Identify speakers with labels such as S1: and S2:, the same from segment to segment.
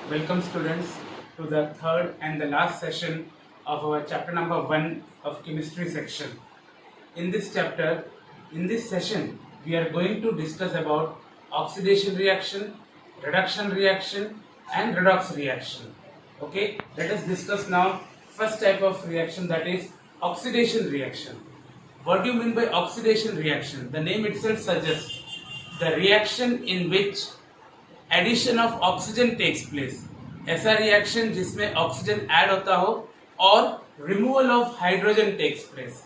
S1: Welcome students to the third and the last session of our chapter number 1 of chemistry section. In this chapter, in this session, we are going to discuss about oxidation reaction, reduction reaction and redox reaction. Okay, let us discuss now first type of reaction, that is oxidation reaction. What do you mean by oxidation reaction? The name itself suggests the reaction in which addition of oxygen takes place. ऐसा reaction जिसमें oxygen add होता हो और removal of hydrogen takes place.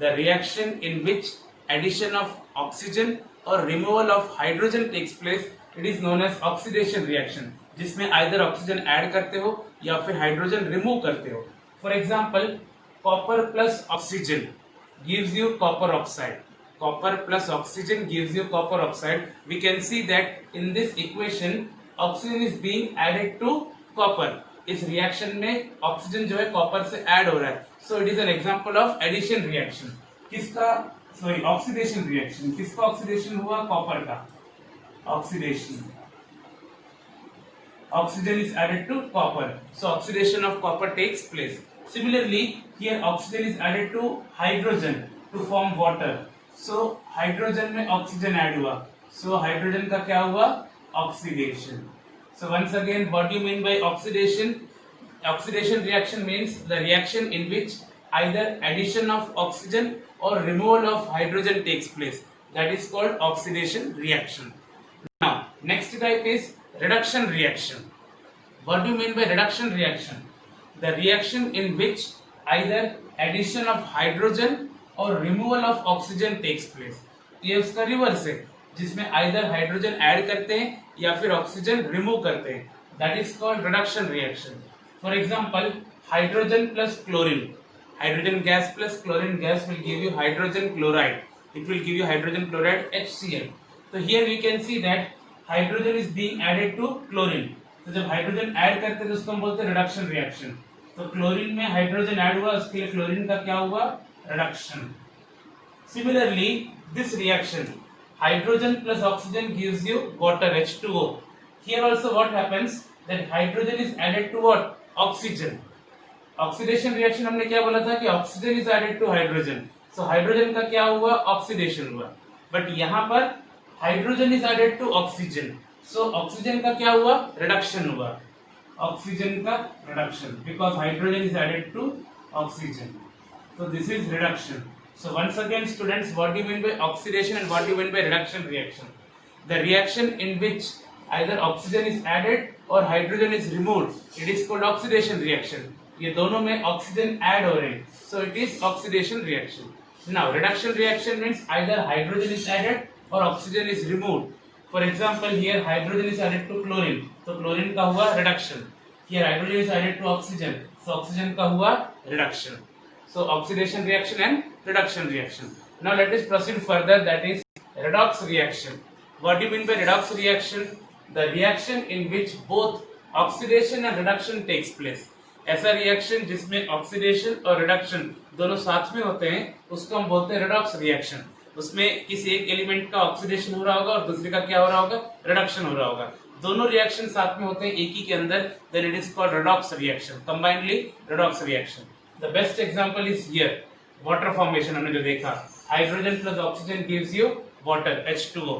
S1: The reaction in which addition of oxygen और removal of hydrogen takes place, it is known as oxidation reaction, जिसमें either oxygen add करते हो या फिर हाइड्रोजन रिमूव करते हो. For example, copper plus oxygen gives you copper oxide. Copper plus oxygen gives you copper oxide. We can see that in this equation oxygen is being added to copper. इस reaction में oxygen जो है copper से add हो रहा है. So it is an example of addition reaction. किसका? Sorry, oxidation reaction. किसका ऑक्सीडेशन हुआ? कॉपर का oxidation. Oxygen is added to copper, so oxidation of copper takes place. Similarly, here oxygen is added to hydrogen to form water. So hydrogen में oxygen add हुआ, so hydrogen का क्या हुआ? Oxidation. So once again, what do you mean by oxidation? Oxidation reaction means the reaction in which either addition of oxygen or removal of hydrogen takes place. That is called oxidation reaction. Now, next type is reduction reaction. What do you mean by reduction reaction? The reaction in which either addition of hydrogen और removal of oxygen takes place. ये उसका reverse है, जिसमें either hydrogen add करते हैं या फिर oxygen remove करते हैं. That is called reduction reaction. For example, hydrogen plus chlorine, hydrogen gas plus chlorine gas will give you hydrogen chloride. It will give you hydrogen chloride HCl. तो here we can see that hydrogen is being added to chlorine. तो जब hydrogen add करते हैं तो उसको हम बोलते हैं रिडक्शन रिएक्शन. तो क्लोरीन में हाइड्रोजन ऐड हुआ, उसके लिए क्लोरीन का क्या हुआ? Reduction. Similarly, this reaction, hydrogen plus oxygen gives you water H2O. Here also what happens, that hydrogen is added to what? Oxygen. Oxidation reaction हमने क्या बोला था कि oxygen is added to hydrogen. So hydrogen का क्या हुआ? Oxidation हुआ. But यहाँ पर hydrogen is added to oxygen. So oxygen का क्या हुआ? Reduction हुआ. Oxygen का reduction because hydrogen is added to oxygen. So this is reduction. So once again students, what do you mean by oxidation and what do you mean by reduction reaction? The reaction in which either oxygen is added or hydrogen is removed, it is called oxidation reaction. ये दोनों में oxygen add हो रहे हैं, so it is oxidation reaction. Now reduction reaction means either hydrogen is added or oxygen is removed. For example, here hydrogen is added to chlorine, तो chlorine का हुआ reduction. Here hydrogen is added to oxygen, so oxygen का हुआ reduction. So oxidation reaction and reduction reaction. Now let us proceed further, that is redox reaction. What do you mean by redox reaction? The reaction in which both oxidation and reduction takes place. ऐसा reaction जिसमें oxidation और reduction दोनों साथ में होते हैं, उसको हम बोलते हैं redox reaction. उसमें किसी एक एलिमेंट का ऑक्सीडेशन हो रहा होगा और दूसरे का क्या हो रहा होगा? रिडक्शन हो रहा होगा. दोनों रिएक्शन साथ में होते हैं एक ही के अंदर, then it is called redox reaction. Combinedly redox reaction. The best example is here, water formation हमने जो देखा, hydrogen plus oxygen gives you water H2O.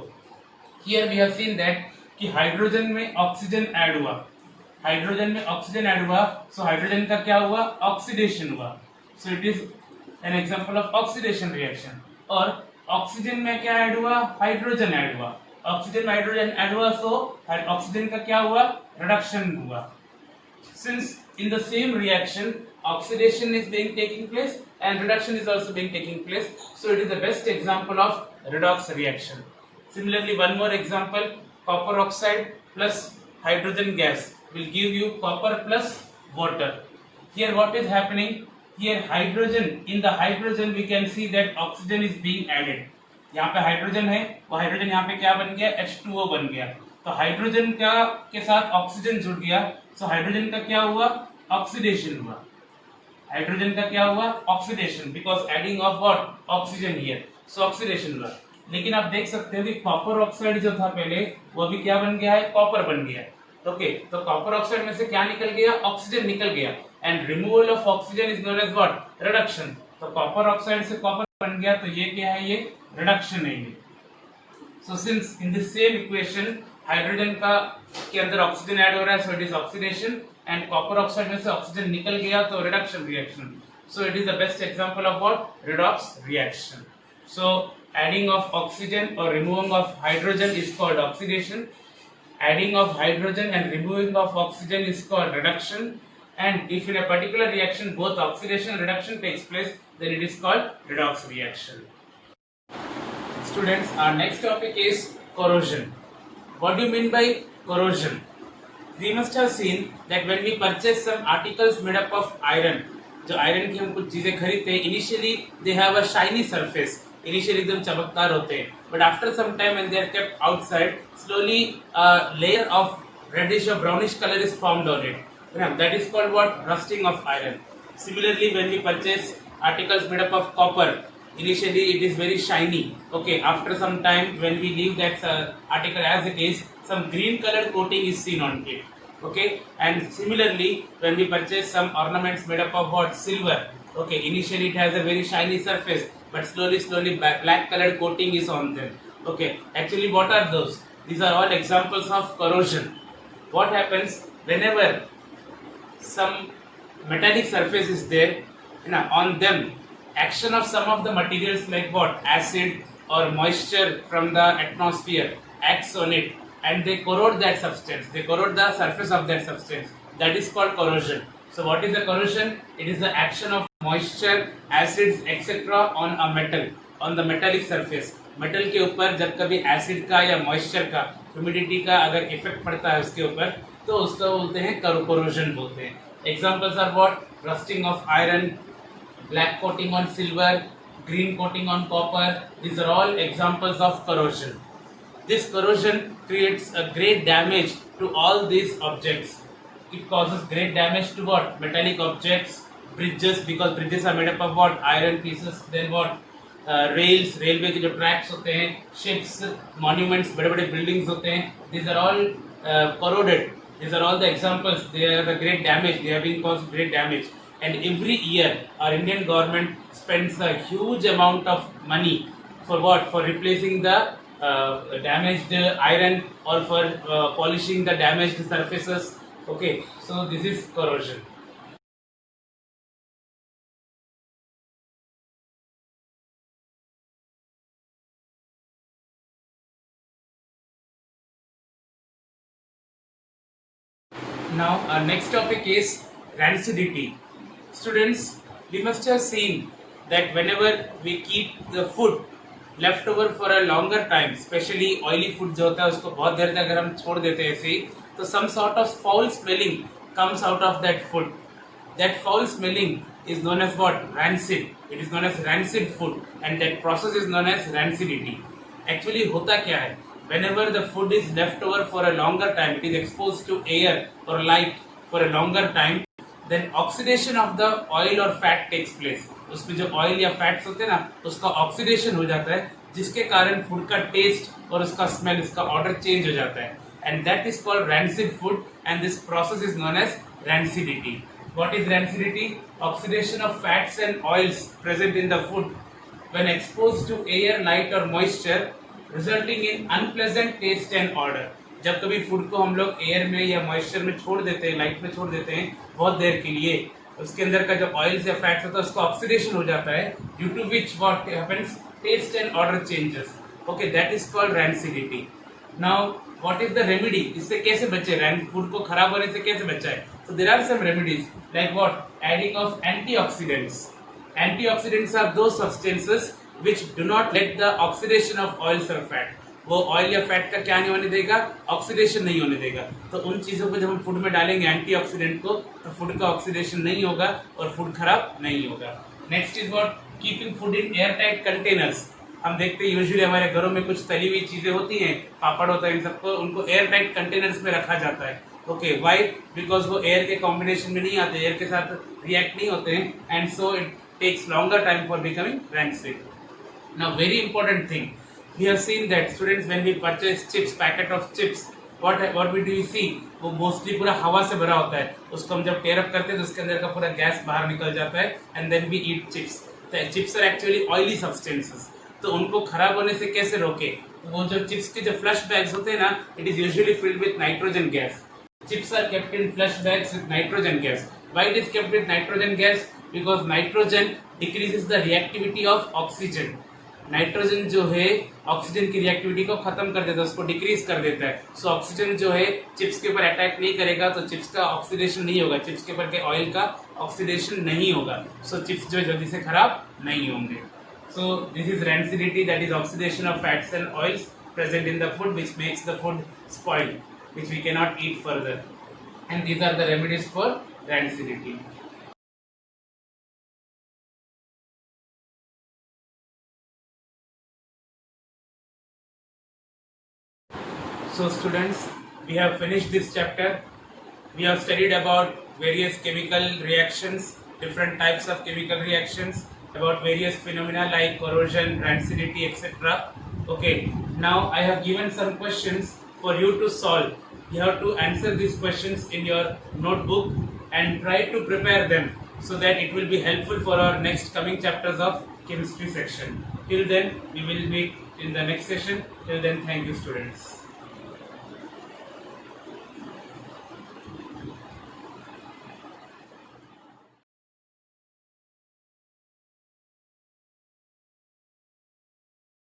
S1: Here we have seen that कि हाइड्रोजन में ऑक्सीजन ऐड हुआ, hydrogen में oxygen add हुआ, so hydrogen का क्या हुआ? ऑक्सीडेशन हुआ. So it is an example of oxidation reaction. और ऑक्सीजन में क्या ऐड हुआ? हाइड्रोजन ऐड हुआ. ऑक्सीजन में हाइड्रोजन ऐड हुआ, so ऑक्सीजन का क्या हुआ? रिडक्शन हुआ. Since in the same reaction oxidation is being taking place and reduction is also being taking place, so it is the best example of redox reaction. Similarly, one more example, copper oxide plus hydrogen gas will give you copper plus water. Here what is happening? Here hydrogen, in the hydrogen we can see that oxygen is being added. यहाँ पे hydrogen है, वो hydrogen यहाँ पे क्या बन गया? H2O बन गया. तो हाइड्रोजन का के साथ ऑक्सीजन जुड़ गया, सो हाइड्रोजन का क्या हुआ? ऑक्सीडेशन हुआ. हाइड्रोजन का क्या हुआ? Oxidation, because adding of what? Oxygen here, so oxidation हुआ. लेकिन आप देख सकते हो कि कॉपर ऑक्साइड जो था पहले, वो भी क्या बन गया है? कॉपर बन गया है. ओके, तो कॉपर ऑक्साइड में से क्या निकल गया? ऑक्सीजन निकल गया, and removal of oxygen is known as what? Reduction. तो कॉपर ऑक्साइड से कॉपर बन गया, तो ये क्या है? ये रिडक्शन है ये। So since in this same equation hydrogen का के अंदर ऑक्सीजन ऐड हो रहा है, so it is oxidation, and copper oxide में से ऑक्सीजन निकल गया, तो reduction reaction. So it is the best example of what? Redox reaction. So adding of oxygen or removing of hydrogen is called oxidation. Adding of hydrogen and removing of oxygen is called reduction. And if in a particular reaction both oxidation and reduction takes place, then it is called redox reaction. Students, our next topic is corrosion. What do you mean by corrosion? We must have seen that when we purchase some articles made up of iron, जो iron की हम कुछ चीजें खरीदते हैं, initially they have a shiny surface, initially एकदम चमकदार होते हैं, but after some time when they are kept outside, slowly layer of reddish और brownish colour is formed on it, that is called what? Rusting of iron. Similarly when we purchase articles made up of copper, initially it is very shiny, okay, after some time when we leave that article as it is, some green color coating is seen on it. Okay, and similarly when we purchase some ornaments made up of what? Silver. Okay, initially it has a very shiny surface, but slowly black colored coating is on them. Okay, actually what are those? These are all examples of corrosion. What happens whenever some metallic surface is there, on them action of some of the materials like what? Acid or moisture from the atmosphere acts on it, and they corrode that substance, they corrode the surface of that substance. That is called corrosion. So what is the corrosion? It is the action of moisture, acids etc. on a metal, on the metallic surface. Metal के ऊपर जब कभी acid का या moisture का, humidity का अगर effect पड़ता है उसके ऊपर, तो उसको बोलते हैं corrosion बोलते हैं. Examples are what? Rusting of iron, black coating on silver, green coating on copper. These are all examples of corrosion. This corrosion creates a great damage to all these objects. It causes great damage to what? Metallic objects, bridges, because bridges are made up of what? Iron pieces. Then what? Rails, railway के जो tracks होते हैं, ships, monuments, बड़े-बड़े buildings होते हैं. These are all corroded. These are all the examples. They are the great damage. They have been caused great damage. And every year, our Indian government spends a huge amount of money for what? For replacing the damaged iron, or for polishing the damaged surfaces. Okay, so this is corrosion. Now our next topic is rancidity. Students, we must have seen that whenever we keep the food left over for a longer time, especially oily food जो होता है उसको बहुत देर तक अगर हम छोड़ देते हैं ऐसे ही, तो some sort of foul smelling comes out of that food. That foul smelling is known as what? Rancid. It is known as rancid food, and that process is known as rancidity. Actually होता क्या है? Whenever the food is left over for a longer time, it is exposed to air or light for a longer time, then oxidation of the oil or fat takes place. उसमें जो oil या fats होते हैं ना, उसका oxidation हो जाता है, जिसके कारण फूड का टेस्ट और उसका स्मेल, इसका ऑर्डर चेंज हो जाता है, and that is called rancid food, and this process is known as rancidity. What is rancidity? Oxidation of fats and oils present in the food when exposed to air, light और moisture, resulting in unpleasant taste and order. जब कभी food को हम लोग air में या moisture में छोड़ देते हैं, लाइट में छोड़ देते हैं बहुत देर के लिए, उसके अंदर का जो ऑयल्स या फैट्स होता है उसका ऑक्सीडेशन हो जाता है, due to which what happens? Taste and order changes. Okay, that is called rancidity. Now what is the remedy? इससे कैसे बचे? फूड को खराब होने से कैसे बचाए? So there are some remedies like what? Adding of antioxidants. Antioxidants are those substances which do not let the oxidation of oils or fat. वो ऑयल या फैट का क्या नहीं होने देगा? ऑक्सीडेशन नहीं होने देगा. तो उन चीजों को जब हम फूड में डालेंगे एंटीऑक्सीडेंट को, तो फूड का ऑक्सीडेशन नहीं होगा और फूड खराब नहीं होगा. Next is what? Keeping food in air tight containers. हम देखते हैं यूजुअली हमारे घरों में कुछ तली हुई चीजें होती हैं, पापड़ होता है, इन सबको उनको एयर टाइट कंटेनर्स में रखा जाता है. Okay, why? बिकॉज वो एयर के कॉम्बिनेशन में नहीं आते, एयर के साथ रिएक्ट नहीं होते हैं, and so it takes longer time for becoming rancid. Now very important thing, we have seen that students, when we purchase chips, packet of chips, what we do see, वो mostly पूरा हवा से भरा होता है, उसको हम जब टेयर अप करते हैं तो उसके अंदर का पूरा गैस बाहर निकल जाता है and then we eat chips. Chips are actually oily substances, तो उनको खराब होने से कैसे रोके? वो जो चिप्स के जो फ्लश बैग्स होते हैं ना, it is usually filled with nitrogen gas. Chips are kept in flush bags with nitrogen gas. Why it is kept with nitrogen gas? Because nitrogen decreases the reactivity of oxygen. Nitrogen जो है oxygen की reactivity को खत्म कर देता है, उसको decrease कर देता है। सो ऑक्सीजन जो है चिप्स के ऊपर अटैक नहीं करेगा, तो चिप्स का ऑक्सीडेशन नहीं होगा, चिप्स के ऊपर के ऑयल का ऑक्सीडेशन नहीं होगा। सो चिप्स जो जल्दी से खराब नहीं होंगे। So this is rancidity, that is oxidation of fats and oils present in the food which makes the food spoiled, which we cannot eat further, and these are the remedies for rancidity. So students, we have finished this chapter. We have studied about various chemical reactions, different types of chemical reactions, about various phenomena like corrosion, rancidity, etc. Okay, now I have given some questions for you to solve. You have to answer these questions in your notebook and try to prepare them so that it will be helpful for our next coming chapters of chemistry section. Till then, we will meet in the next session. Till then, thank you students.